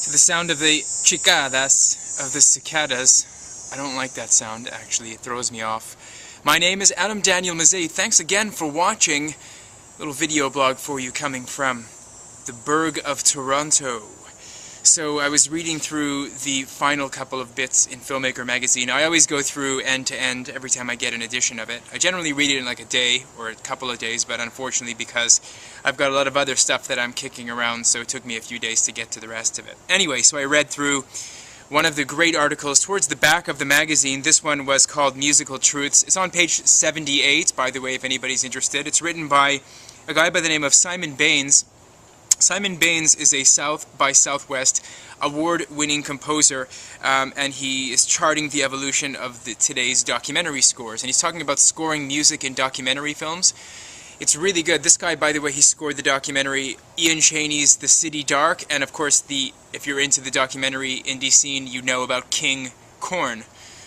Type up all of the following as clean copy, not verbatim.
To the sound of the cicadas, of the cicadas. I don't like that sound, actually. It throws me off. My name is Adam Daniel Mezei. Thanks again for watching. A little video blog for you coming from the Burg of Toronto. So I was reading through the final couple of bits in Filmmaker magazine. I always go through end to end every time I get an edition of it. I generally read it in like a day or a couple of days, but unfortunately because I've got a lot of other stuff that I'm kicking around, so it took me a few days to get to the rest of it. Anyway, so I read through one of the great articles towards the back of the magazine. This one was called Musical Truths. It's on page 78, by the way, if anybody's interested. It's written by a guy by the name of Simon Beins. Simon Beins is a South by Southwest award-winning composer, and he is charting the evolution of today's documentary scores. And he's talking about scoring music in documentary films. It's really good. This guy, by the way, he scored the documentary Ian Chaney's The City Dark, and of course, if you're into the documentary indie scene, you know about King Korn.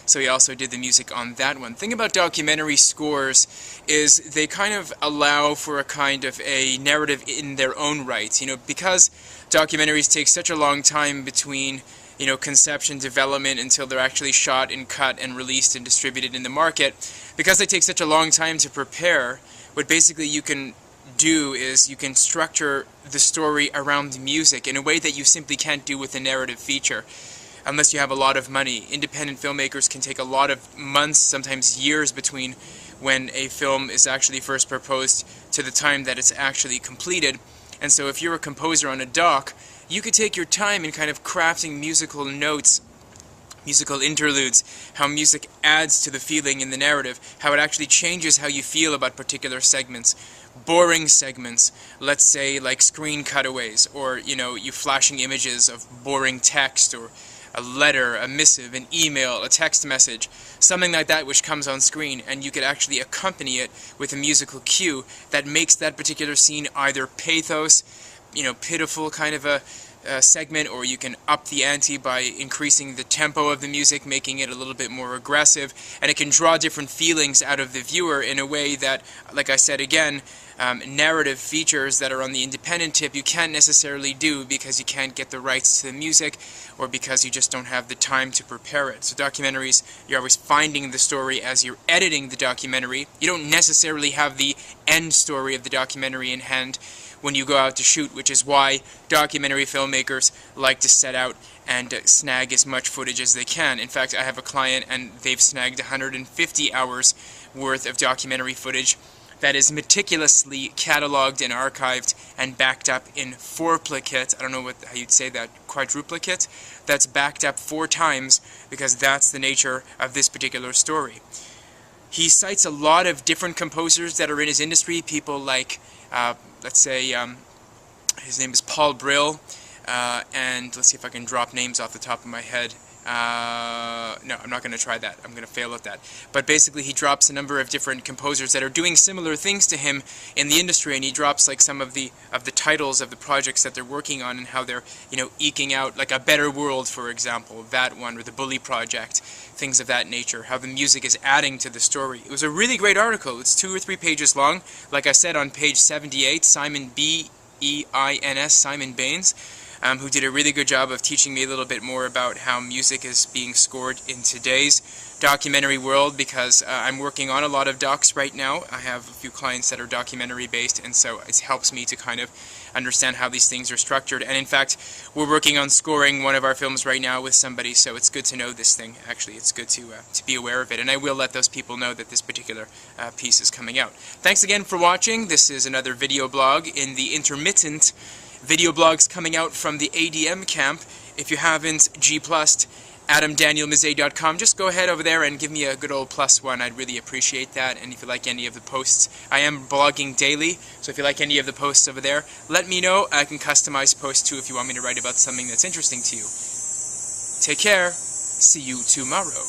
So he also did the music on that one. The thing about documentary scores is they kind of allow for a kind of a narrative in their own right. You know, because documentaries take such a long time between, you know, conception, development, until they're actually shot and cut and released and distributed in the market. Because they take such a long time to prepare, what basically you can do is you can structure the story around the music in a way that you simply can't do with a narrative feature. Unless you have a lot of money. Independent filmmakers can take a lot of months, sometimes years, between when a film is actually first proposed to the time that it's actually completed. And so if you're a composer on a doc, you could take your time in kind of crafting musical notes, musical interludes, how music adds to the feeling in the narrative, how it actually changes how you feel about particular segments. Boring segments, let's say like screen cutaways, or, you know, you flashing images of boring text, or a letter, a missive, an email, a text message, something like that which comes on screen, and you could actually accompany it with a musical cue that makes that particular scene either pathos, you know, pitiful kind of a segment, or you can up the ante by increasing the tempo of the music, making it a little bit more aggressive, and it can draw different feelings out of the viewer in a way that, like I said again, narrative features that are on the independent tip you can't necessarily do because you can't get the rights to the music, or because you just don't have the time to prepare it. So documentaries, you're always finding the story as you're editing the documentary. You don't necessarily have the end story of the documentary in hand when you go out to shoot, which is why documentary filmmakers like to set out and snag as much footage as they can. In fact, I have a client and they've snagged 150 hours worth of documentary footage that is meticulously cataloged and archived and backed up in fourplicate. I don't know how you'd say that, quadruplicate? That's backed up 4 times, because that's the nature of this particular story. He cites a lot of different composers that are in his industry, people like, let's say, his name is Paul Brill, and let's see if I can drop names off the top of my head. No, I'm not going to try that. I'm going to fail at that. But basically, he drops a number of different composers that are doing similar things to him in the industry, and he drops like some of the titles of the projects that they're working on and how they're, you know, eking out, like A Better World, for example, that one, or The Bully Project, things of that nature, how the music is adding to the story. It was a really great article. It's 2 or 3 pages long. Like I said, on page 78, Simon B-E-I-N-S, Simon Beins, who did a really good job of teaching me a little bit more about how music is being scored in today's documentary world, because I'm working on a lot of docs right now. I have a few clients that are documentary based, and so it helps me to kind of understand how these things are structured. And in fact, we're working on scoring one of our films right now with somebody, so it's good to know this thing. Actually, it's good to be aware of it, and I will let those people know that this particular piece is coming out. Thanks again for watching. This is another video blog in the intermittent video blogs coming out from the ADM camp. If you haven't G+'d AdamDanielMezei.com, just go ahead over there and give me a good old +1. I'd really appreciate that. And if you like any of the posts, I am blogging daily, so if you like any of the posts over there, let me know. I can customize posts too if you want me to write about something that's interesting to you. Take care. See you tomorrow.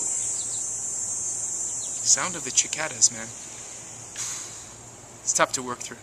Sound of the cicadas, man. It's tough to work through.